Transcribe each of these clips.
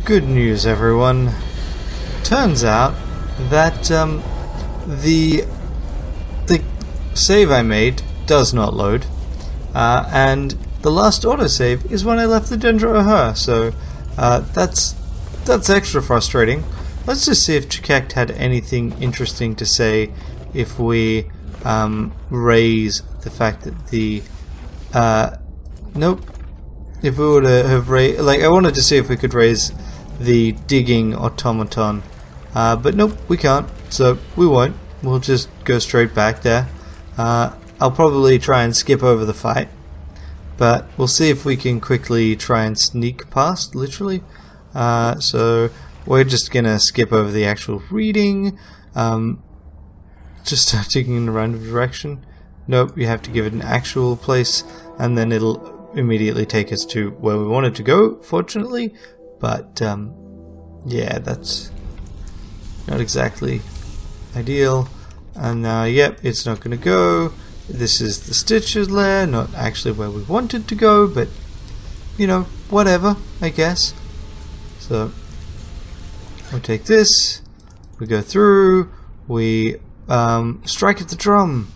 Good news, everyone. Turns out that the save I made does not load, and the last autosave is when I left the Dendro Her, so that's extra frustrating. Let's just see if Chikekt had anything interesting to say if we raise the fact that the nope. If we were to have raised, like, I wanted to see if we could raise the digging automaton, but nope, we can't, so we won't. We'll just go straight back there. I'll probably try and skip over the fight, but we'll see if we can quickly try and sneak past, literally. So we're just gonna skip over the actual reading, just start digging in a random direction. Nope, you have to give it an actual place, and then it'll immediately take us to where we wanted to go, fortunately, but yeah, that's not exactly ideal. And now, yep, it's not going to go. This is the Sticha's lair, not actually where we wanted to go, but you know, whatever, I guess. So we'll take this, we go through, we strike at the drum,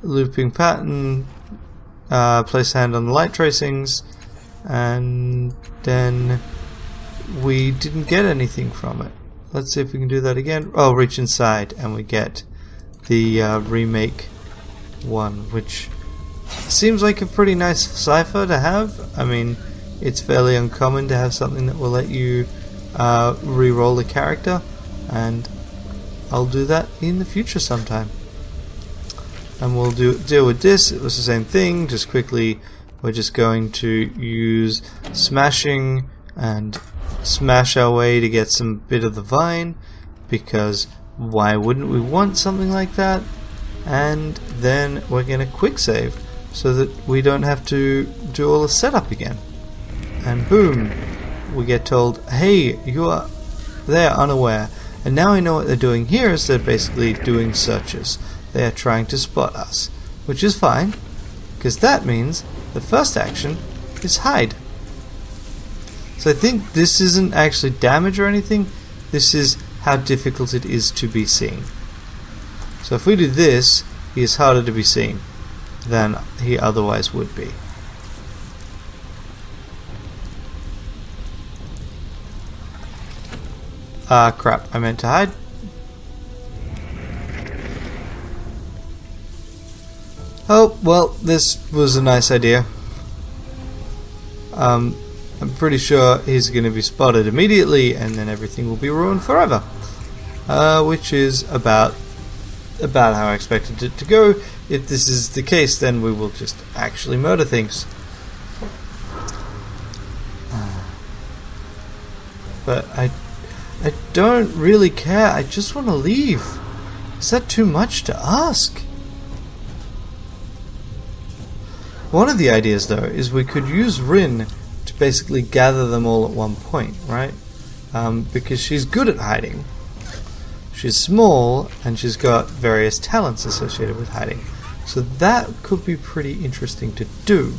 looping pattern, place hand on the light tracings, and then we didn't get anything from it. Let's see if we can do that again. Oh, reach inside, and we get the remake one, which seems like a pretty nice cipher to have. I mean, it's fairly uncommon to have something that will let you re-roll the character, and I'll do that in the future sometime. And we'll deal with this. It was the same thing, just quickly we're just going to use smashing and smash our way to get some bit of the vine, because why wouldn't we want something like that? And then we're going to quick save so that we don't have to do all the setup again. And boom, we get told, hey, you are there unaware. And now I know what they're doing here is they're basically doing searches. They are trying to spot us, which is fine, because that means the first action is hide. So I think this isn't actually damage or anything, this is how difficult it is to be seen. So if we do this, he is harder to be seen than he otherwise would be. Crap, I meant to hide. Oh, well, this was a nice idea. I'm pretty sure he's going to be spotted immediately, and then everything will be ruined forever. Which is about how I expected it to go. If this is the case, then we will just actually murder things. But I don't really care. I just want to leave. Is that too much to ask? One of the ideas, though, is we could use Rin to basically gather them all at one point, right? Because she's good at hiding. She's small, and she's got various talents associated with hiding. So that could be pretty interesting to do.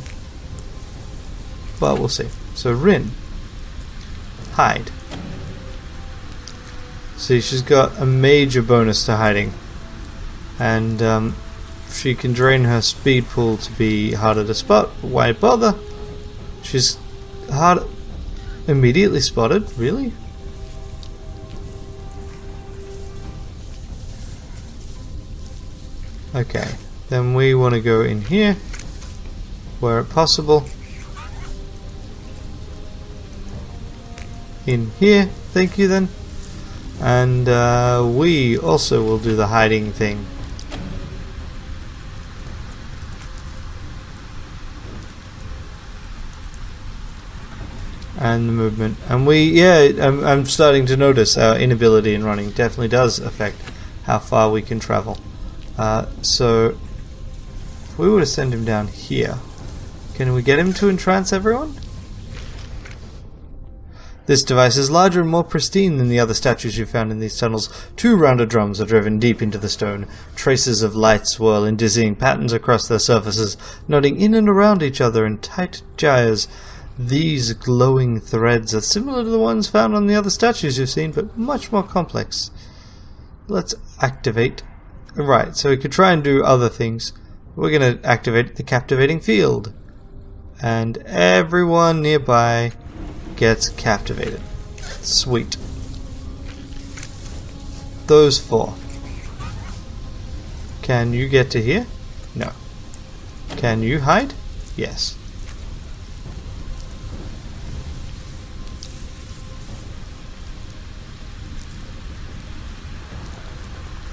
But we'll see. So Rin. Hide. See, she's got a major bonus to hiding. And, she can drain her speed pool to be harder to spot. Why bother? She's hard immediately spotted, really? Okay, then we want to go in here where possible. In here, thank you then. And we also will do the hiding thing. And the movement. And I'm starting to notice our inability in running definitely does affect how far we can travel. So, if we were to send him down here, can we get him to entrance everyone? This device is larger and more pristine than the other statues you found in these tunnels. 2 rounder drums are driven deep into the stone. Traces of light swirl in dizzying patterns across their surfaces, nodding in and around each other in tight gyres. these glowing threads are similar to the ones found on the other statues you've seen, but much more complex. Let's activate. Right, so we could try and do other things. We're going to activate the captivating field. And everyone nearby gets captivated. Sweet. Those 4. Can you get to here? No. Can you hide? Yes.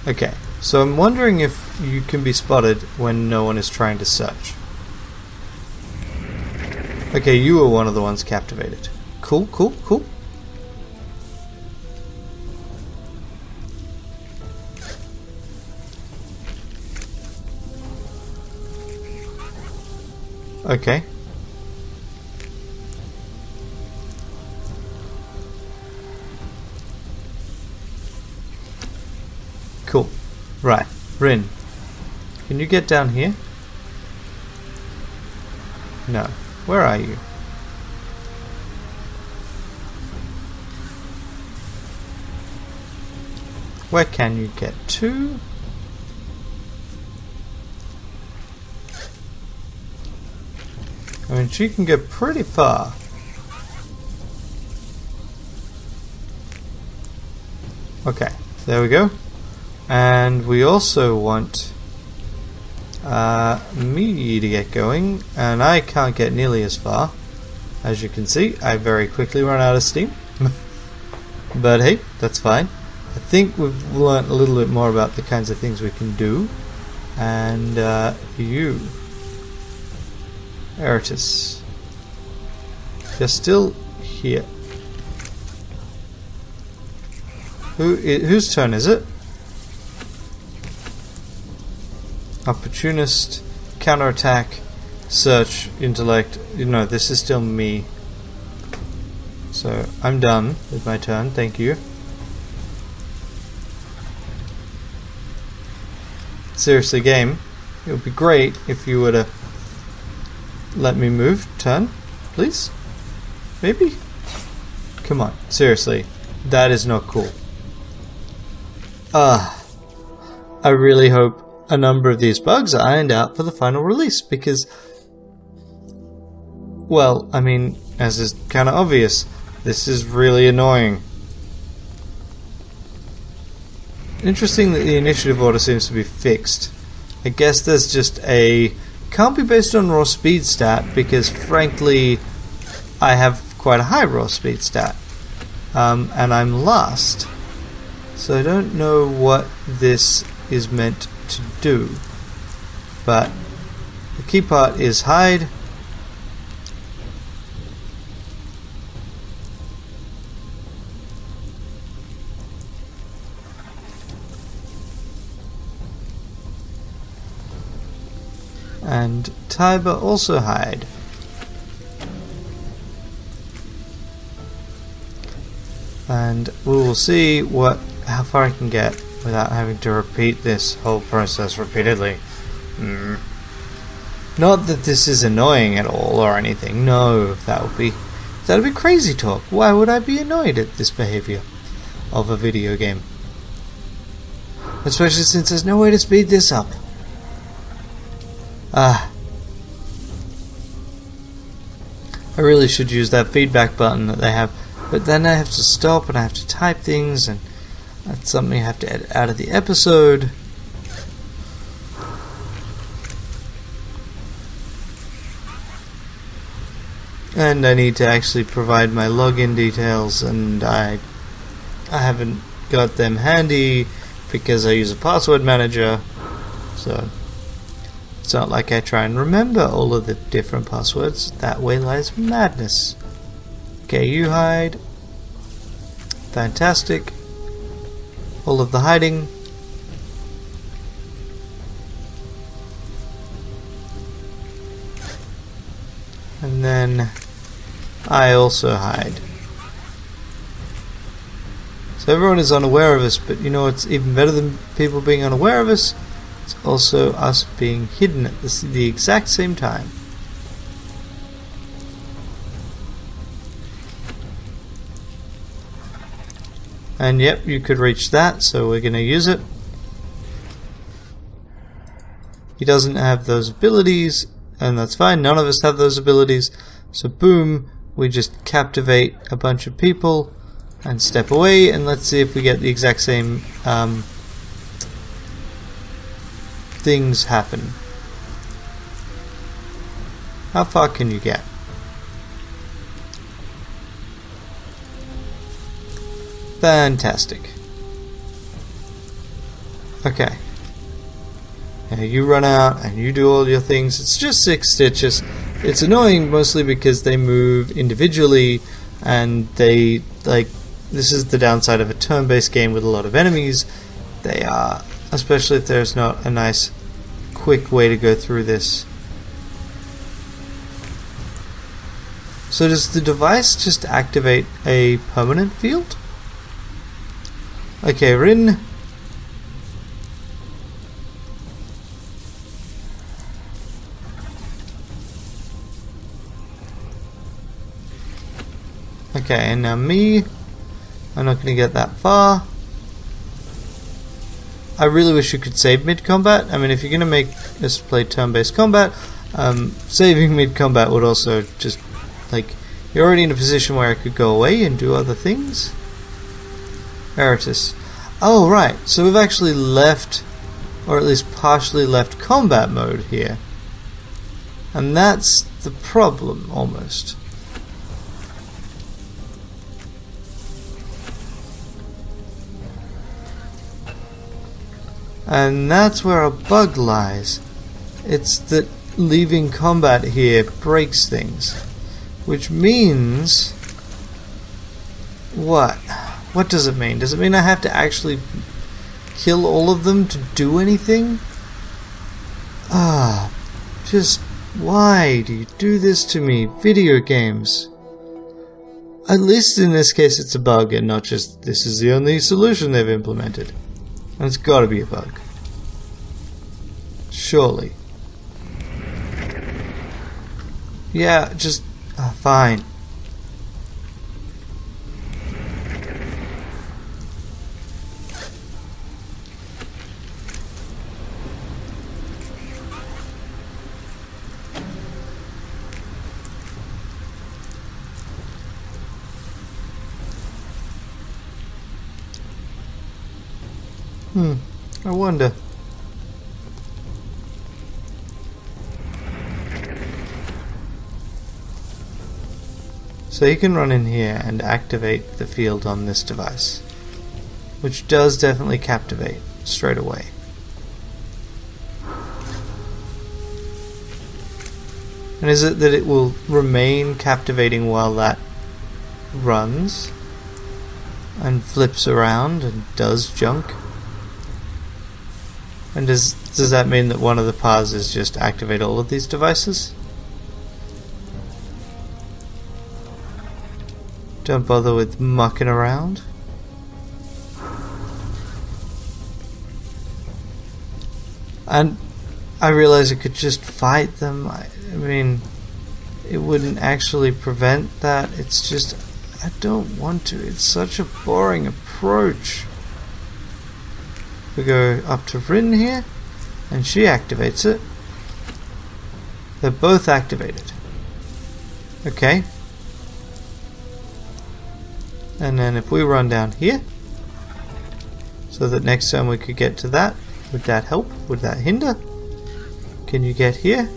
Okay, so I'm wondering if you can be spotted when no one is trying to search. Okay, you were one of the ones captivated. Cool, cool, cool. Okay. Cool. Right. Rin, can you get down here? No. Where are you? Where can you get to? I mean, she can get pretty far. Okay, there we go. And we also want me to get going, and I can't get nearly as far. As you can see, I very quickly run out of steam. But hey, that's fine. I think we've learnt a little bit more about the kinds of things we can do. And you, Eritus, you're still here. Whose turn is it? Opportunist, counterattack, search, intellect. You know, this is still me. So I'm done with my turn. Thank you. Seriously, game, it would be great if you were to let me move. Turn, please. Maybe. Come on, seriously, that is not cool. I really hope a number of these bugs are ironed out for the final release, because, well, I mean, as is kind of obvious, this is really annoying. Interesting that the initiative order seems to be fixed. I guess there's just a... can't be based on raw speed stat, because frankly I have quite a high raw speed stat. And I'm last. So I don't know what this is meant to do. But the key part is hide. And Tiber also hide. And we will see how far I can get without having to repeat this whole process repeatedly. Not that this is annoying at all or anything. No, that would be crazy talk. Why would I be annoyed at this behavior of a video game? Especially since there's no way to speed this up. I really should use that feedback button that they have, but then I have to stop and I have to type things, and that's something I have to edit out of the episode. And I need to actually provide my login details, and I haven't got them handy because I use a password manager, so it's not like I try and remember all of the different passwords. That way lies madness. Okay, you hide. Fantastic. All of the hiding. And then I also hide. So everyone is unaware of us, but you know what's even better than people being unaware of us? It's also us being hidden at the exact same time. And yep, you could reach that, so we're going to use it. He doesn't have those abilities, and that's fine. None of us have those abilities. So boom, we just captivate a bunch of people and step away, and let's see if we get the exact same things happen. How far can you get? Fantastic. Okay. Now you run out and you do all your things. It's just 6 stitches. It's annoying mostly because they move individually and they, like, this is the downside of a turn-based game with a lot of enemies. They are, especially if there's not a nice quick way to go through this. So does the device just activate a permanent field? Okay, Rin. Okay, and now me. I'm not going to get that far. I really wish you could save mid-combat. I mean, if you're going to make us play turn-based combat, saving mid-combat would also just, like, you're already in a position where I could go away and do other things. Veritas. Oh, right. So we've actually left, or at least partially left combat mode here. And that's the problem, almost. And that's where a bug lies. It's that leaving combat here breaks things. Which means... what? What does it mean? Does it mean I have to actually kill all of them to do anything? Just why do you do this to me? Video games. At least in this case it's a bug and not just this is the only solution they've implemented. And it's gotta be a bug. Surely. Yeah, just... fine. I wonder. So you can run in here and activate the field on this device, which does definitely captivate straight away. And is it that it will remain captivating while that runs and flips around and does junk? And does that mean that one of the paths is just activate all of these devices? Don't bother with mucking around. And I realize I could just fight them. I mean, it wouldn't actually prevent that. It's just, I don't want to. It's such a boring approach. We go up to Rin here, and she activates it. They're both activated. Okay. And then if we run down here, so that next time we could get to that, would that help? Would that hinder? Can you get here?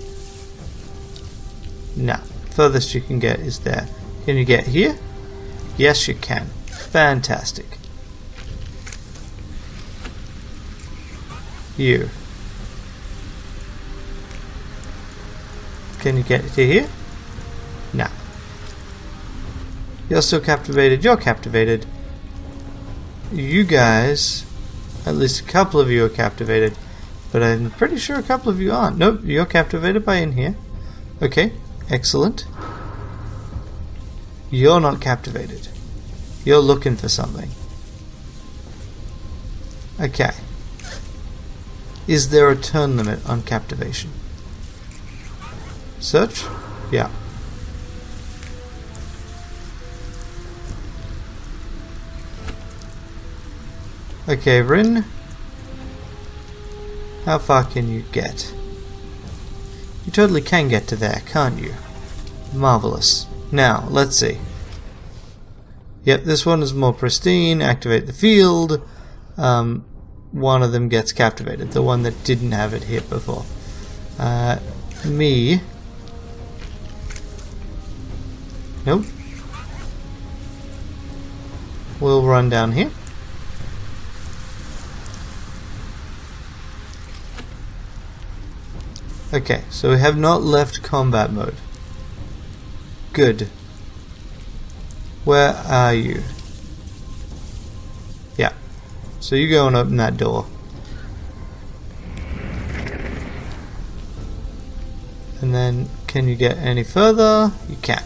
No. Furthest you can get is there. Can you get here? Yes, you can. Fantastic. You. Can you get to here? No. You're still captivated. You're captivated. You guys, at least a couple of you are captivated, but I'm pretty sure a couple of you aren't. Nope, you're captivated by in here. Okay, excellent. You're not captivated. You're looking for something. Okay. Is there a turn limit on captivation? Search? Yeah. Okay, Rin. How far can you get? You totally can get to there, can't you? Marvelous. Now, let's see. Yep, this one is more pristine. Activate the field. One of them gets captivated. The one that didn't have it hit before. Me. Nope. We'll run down here. Okay, so we have not left combat mode. Good. Where are you? Yeah. So you go and open that door. And then, can you get any further? You can.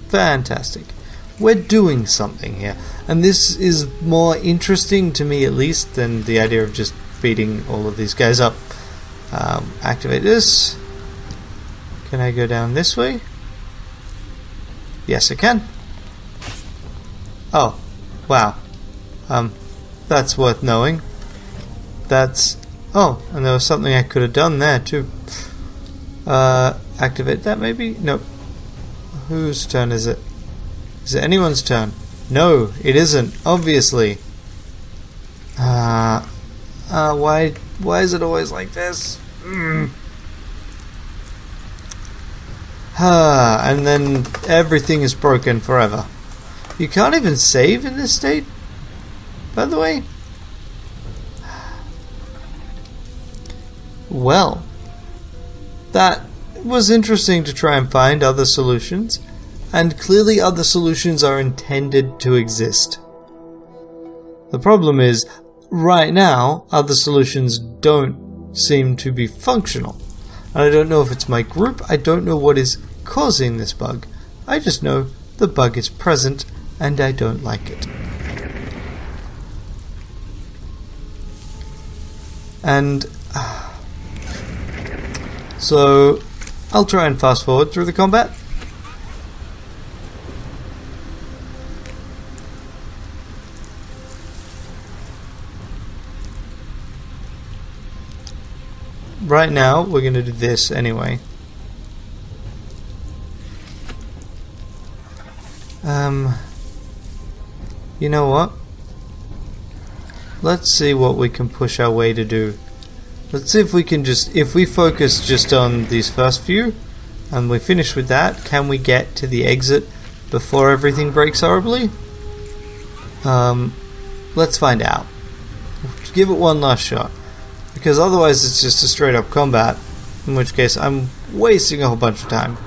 Fantastic. We're doing something here. And this is more interesting to me at least than the idea of just beating all of these guys up. Activate this. Can I go down this way? Yes, I can. Oh, wow. That's worth knowing. That's... Oh, and there was something I could have done there too. Activate that maybe? Nope. Whose turn is it? Is it anyone's turn? No, it isn't, obviously. Why is it always like this? And then everything is broken forever. You can't even save in this state, by the way. Well, that was interesting to try and find other solutions, and clearly other solutions are intended to exist. The problem is, right now, other solutions don't seem to be functional. And I don't know if it's my group, I don't know what is causing this bug. I just know the bug is present and I don't like it. And so I'll try and fast forward through the combat. Right now, we're going to do this anyway. You know what? Let's see what we can push our way to do. Let's see if we can just, if we focus just on these first few, and we finish with that, can we get to the exit before everything breaks horribly? Let's find out. Give it one last shot. Because otherwise it's just a straight up combat, in which case I'm wasting a whole bunch of time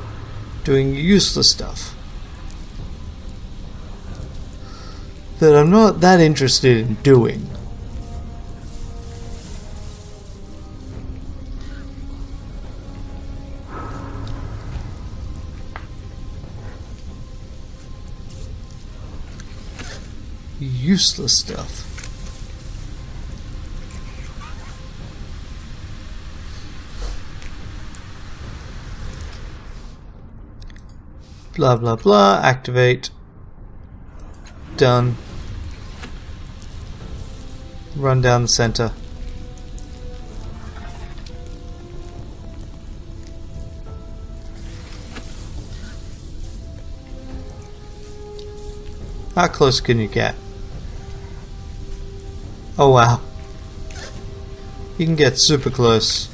doing useless stuff that I'm not that interested in doing. Useless stuff. Blah blah blah, activate. Done. Run down the center. How close can you get? Oh wow. You can get super close.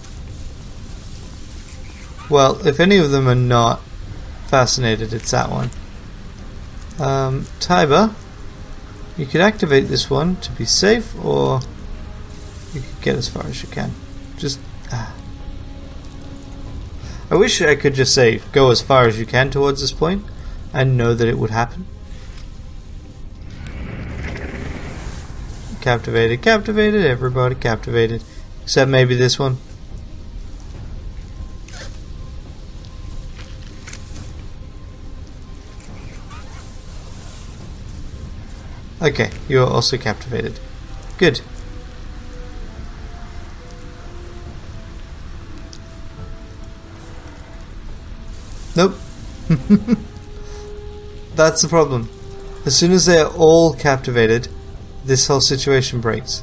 Well, if any of them are not fascinated, it's that one. Tiber, you could activate this one to be safe, or you could get as far as you can. Just I wish I could just say go as far as you can towards this point and know that it would happen. Captivated, captivated, everybody captivated, except maybe this one. Okay, you are also captivated. Good. Nope. That's the problem. As soon as they're all captivated, this whole situation breaks.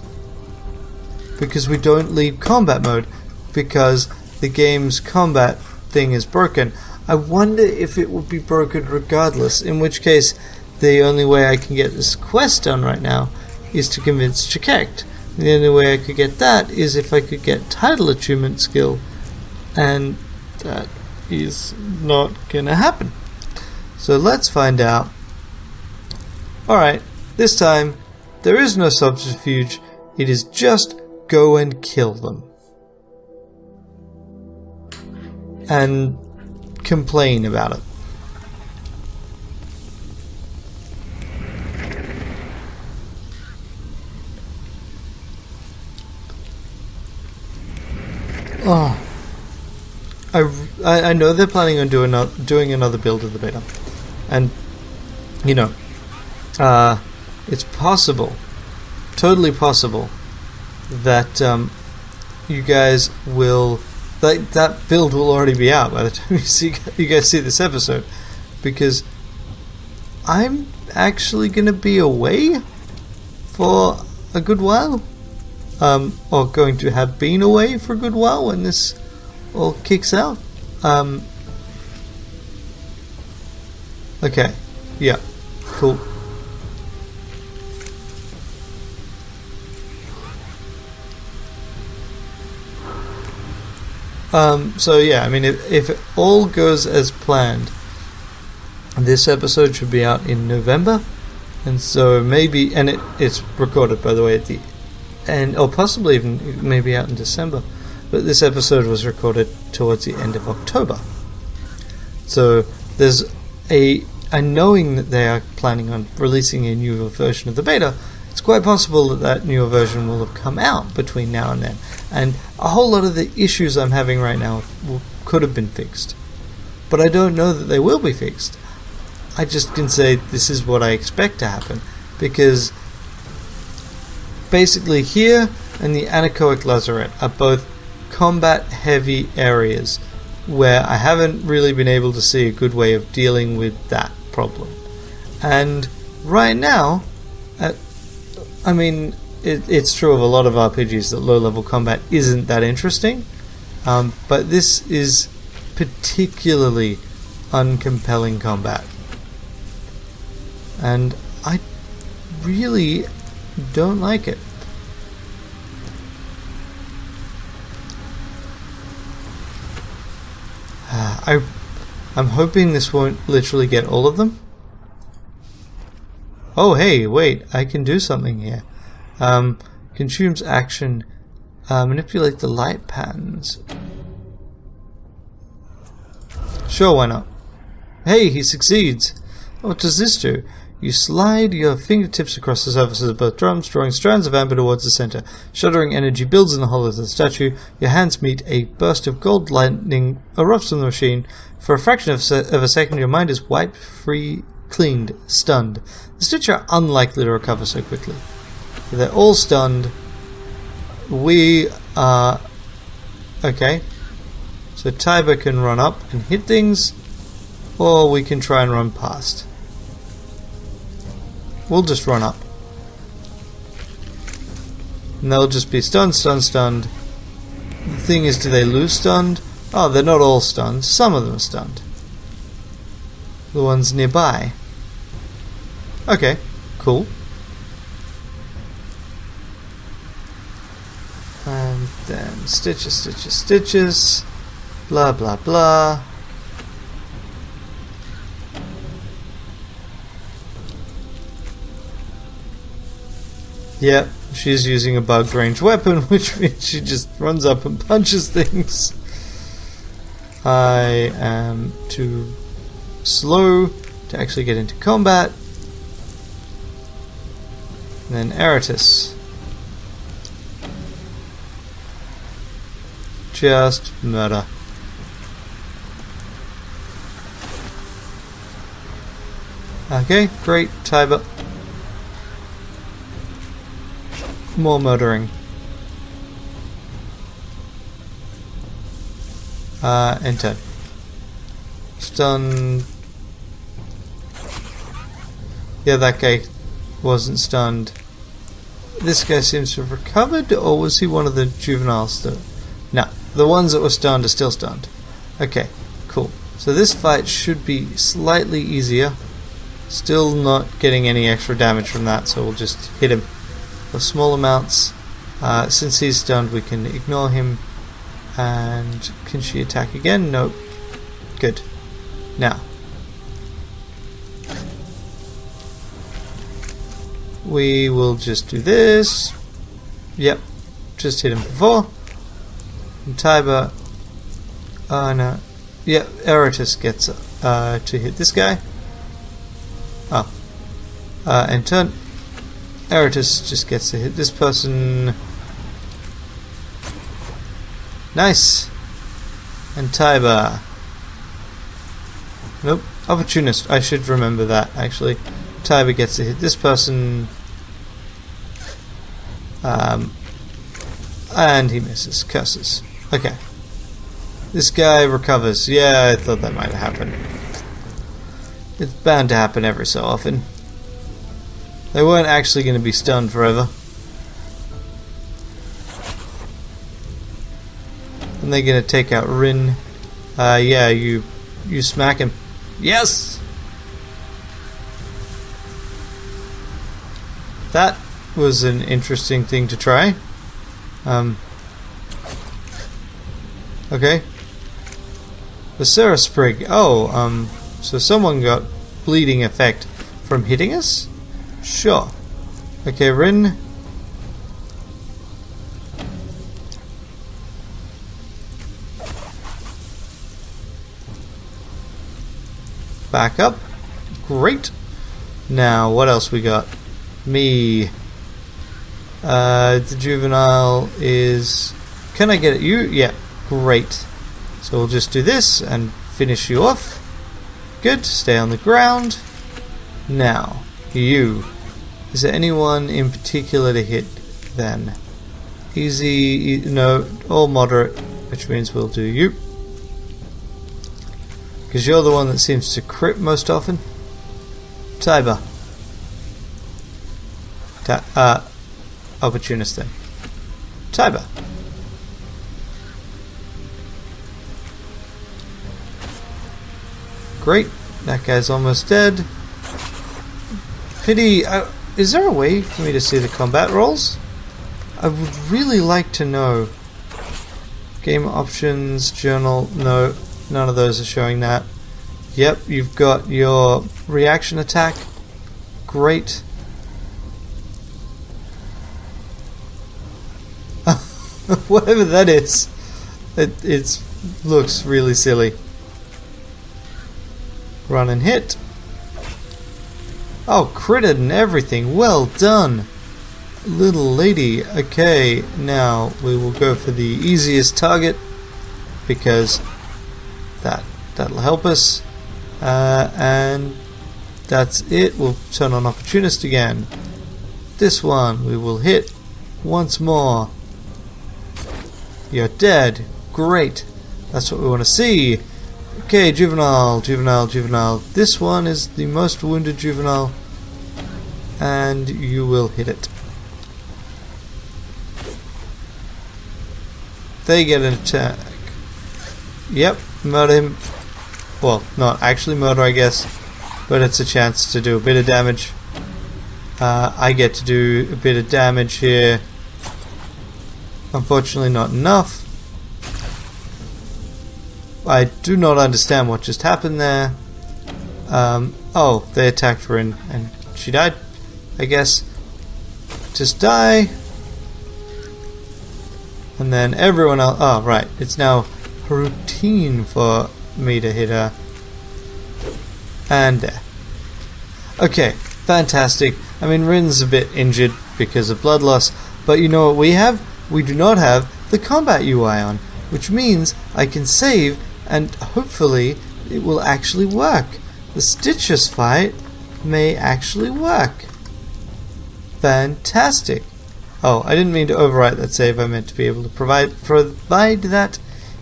Because we don't leave combat mode, because the game's combat thing is broken. I wonder if it would be broken regardless, in which case the only way I can get this quest done right now is to convince Chikekt. The only way I could get that is if I could get title attunement skill, and that is not gonna happen. So let's find out. Alright, this time there is no subterfuge, it is just go and kill them. And complain about it. Oh, I know they're planning on doing another build of the beta, and you know, it's possible, totally possible, that you guys will, that build will already be out by the time you guys see this episode, because I'm actually going to be away for a good while. Or going to have been away for a good while when this all kicks out. Okay, yeah, cool. So yeah, I mean, if it all goes as planned, this episode should be out in November, and so maybe, and it's recorded, by the way, at the or possibly even maybe out in December, but this episode was recorded towards the end of October. So there's a knowing that they are planning on releasing a newer version of the beta. It's quite possible that newer version will have come out between now and then, and a whole lot of the issues I'm having right now could have been fixed. But I don't know that they will be fixed. I just can say this is what I expect to happen, because basically here and the Anechoic Lazaret are both combat heavy areas where I haven't really been able to see a good way of dealing with that problem. And right now, I mean, it's true of a lot of RPGs that low level combat isn't that interesting, but this is particularly uncompelling combat, and I really don't like it. I'm hoping this won't literally get all of them. Oh hey, wait, I can do something here. Consumes action, manipulate the light patterns. Sure, why not? Hey, he succeeds. What does this do? You slide your fingertips across the surfaces of both drums, drawing strands of amber towards the center. Shuddering energy builds in the hollows of the statue. Your hands meet. A burst of gold lightning erupts from the machine. For a fraction of a second, your mind is wiped free, cleaned, stunned. The Sticha are unlikely to recover so quickly. They're all stunned. We are... Okay. So Tiber can run up and hit things, or we can try and run past. We'll just run up. And they'll just be stunned, stunned, stunned. The thing is, do they lose stunned? Oh, they're not all stunned. Some of them are stunned. The ones nearby. Okay, cool. And then stitches, stitches, stitches. Blah, blah, blah. Yep, she's using a bugged range weapon, which means she just runs up and punches things. I am too slow to actually get into combat. And then Eratus. Just murder. Okay, great. Tiber. More murdering. Enter. Stun. Yeah, that guy wasn't stunned. This guy seems to have recovered, or was he one of the juveniles? No, the ones that were stunned are still stunned. Okay, cool. So this fight should be slightly easier. Still not getting any extra damage from that, so we'll just hit him for small amounts. Since he's stunned, we can ignore him. And can she attack again? Nope. Good. Now, we will just do this. Yep, just hit him before. And Tiber. Oh no. Yeah, Eratus gets to hit this guy. Oh. And turn. Eratus just gets to hit this person. Nice. And Tiber. Nope. Opportunist. I should remember that, actually. Tiber gets to hit this person. And he misses. Curses. Okay. This guy recovers. Yeah, I thought that might happen. It's bound to happen every so often. They weren't actually going to be stunned forever. And they're going to take out Rin. Yeah, you smack him. Yes! That was an interesting thing to try. Okay. The Sarah Sprig. Oh, so someone got bleeding effect from hitting us? Sure. Okay, Rin. Back up. Great. Now, what else we got? Me. The juvenile is... Can I get at you? Yeah, great. So we'll just do this and finish you off. Good. Stay on the ground. Now, you. Is there anyone in particular to hit then? Easy, no, all moderate, which means we'll do you. Because you're the one that seems to crit most often. Tiber. Opportunist then. Tiber. Great. That guy's almost dead. Pity. Is there a way for me to see the combat rolls? I would really like to know. Game options, journal. No, none of those are showing that. Yep, you've got your reaction attack. Great. Whatever that is, it looks really silly. Run and hit. Oh, critted and everything. Well done, little lady. Okay, now we will go for the easiest target because that'll help us. And that's it. We'll turn on Opportunist again. This one we will hit once more. You're dead. Great. That's what we want to see. Okay, juvenile, juvenile, juvenile. This one is the most wounded juvenile. And you will hit it. They get an attack. Yep, murder him. Well, not actually murder, I guess. But it's a chance to do a bit of damage. I get to do a bit of damage here. Unfortunately not enough. I do not understand what just happened there. Oh, they attacked her and she died, I guess. Just die. And then everyone else... Oh, right. It's now routine for me to hit her. And there. Okay, fantastic. I mean, Rin's a bit injured because of blood loss. But you know what we have? We do not have the combat UI on. Which means I can save and hopefully it will actually work. The Sticha's fight may actually work. Fantastic. Oh, I didn't mean to overwrite that save. I meant to be able to provide that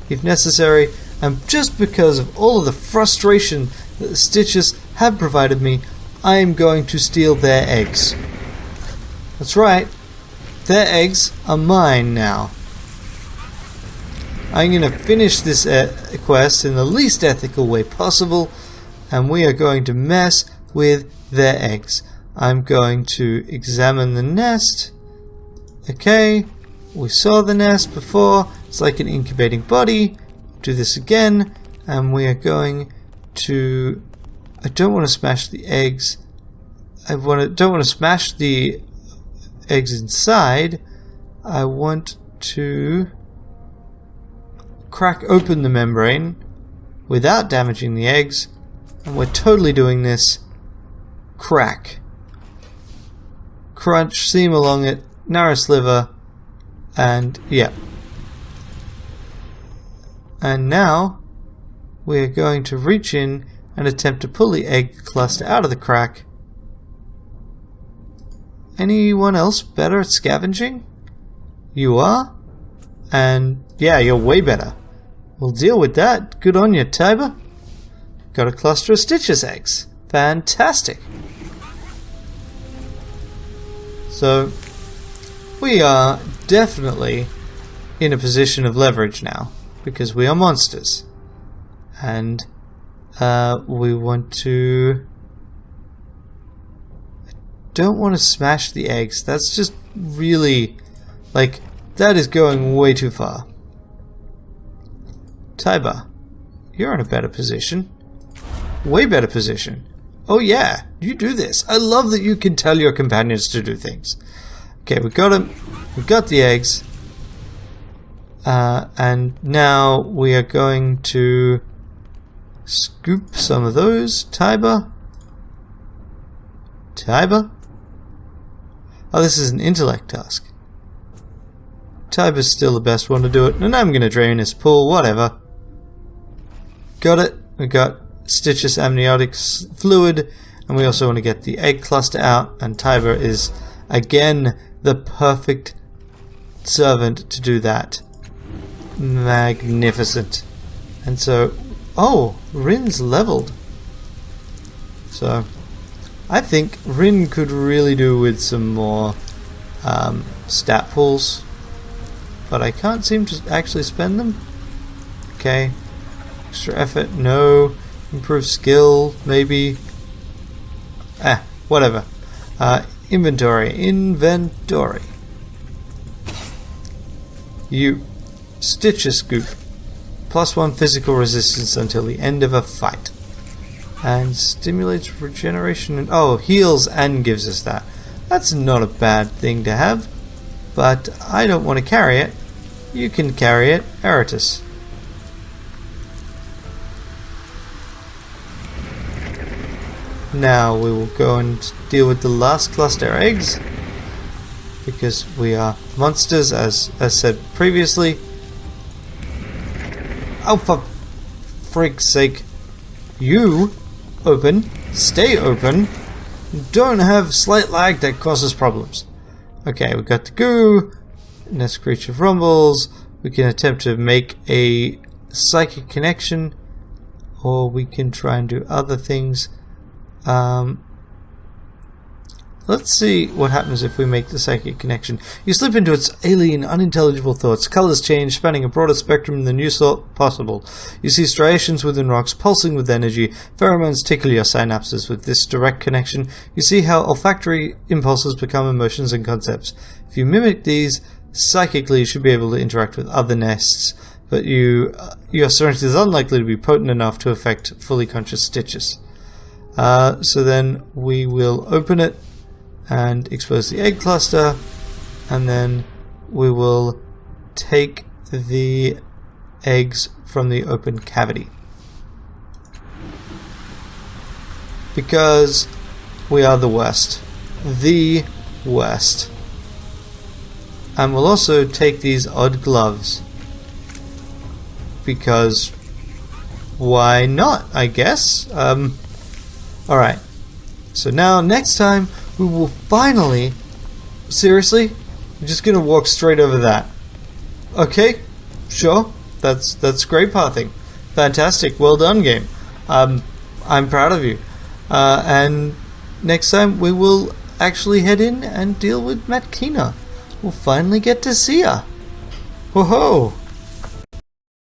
if necessary. And just because of all of the frustration that the Stichas have provided me, I'm going to steal their eggs. That's right. Their eggs are mine now. I'm going to finish this quest in the least ethical way possible, and we are going to mess with their eggs. I'm going to examine the nest. Okay, we saw the nest before. It's like an incubating body. Do this again, and we are going to... I don't want to smash the eggs. Don't want to smash the eggs inside. I want to crack open the membrane without damaging the eggs, and we're totally doing this. Crack, crunch, seam along it, narrow sliver, and yeah. And now we're going to reach in and attempt to pull the egg cluster out of the crack. Anyone else better at scavenging? You are? And yeah, you're way better. We'll deal with that. Good on you, Tiber. Got a cluster of Sticha's eggs. Fantastic. So, we are definitely in a position of leverage now, because we are monsters. And we want to... I don't want to smash the eggs. That's just really... like, that is going way too far. Tiber, you're in a better position. Way better position. Oh yeah, you do this. I love that you can tell your companions to do things. Okay, we got them. We got the eggs. And now we are going to scoop some of those. Tiber? Tiber? Oh, this is an intellect task. Tiber's still the best one to do it, and I'm going to drain his pool, whatever. Got it. We got Sticha's amniotic fluid, and we also want to get the egg cluster out, and Tiber is, again, the perfect servant to do that. Magnificent. And so, oh, Rin's leveled. So, I think Rin could really do with some more stat pools, but I can't seem to actually spend them. Okay. Extra effort, no. Improve skill, maybe. Whatever. Inventory. You. Sticha scoop. +1 physical resistance until the end of a fight. And stimulates regeneration and... oh, heals and gives us that. That's not a bad thing to have. But I don't want to carry it. You can carry it, Eratus. Now we will go and deal with the last cluster eggs, because we are monsters, as said previously. Oh, for frig's sake. You open, stay open, don't have slight lag that causes problems. Okay, we got the goo, next creature rumbles. We can attempt to make a psychic connection, or we can try and do other things. Let's see what happens if we make the psychic connection. You slip into its alien, unintelligible thoughts. Colors change, spanning a broader spectrum than you thought possible. You see striations within rocks, pulsing with energy. Pheromones tickle your synapses. With this direct connection, you see how olfactory impulses become emotions and concepts. If you mimic these, psychically you should be able to interact with other nests, but your strength is unlikely to be potent enough to affect fully conscious Stichas. So then we will open it and expose the egg cluster, and then we will take the eggs from the open cavity. Because we are the worst. The worst. And we'll also take these odd gloves. Because why not, I guess? Alright. So now, next time, we will finally... seriously? I'm just gonna walk straight over that. Okay, sure. That's great pathing. Fantastic. Well done, game. I'm proud of you. And next time we will actually head in and deal with Matkina. We'll finally get to see her. Whoa-ho!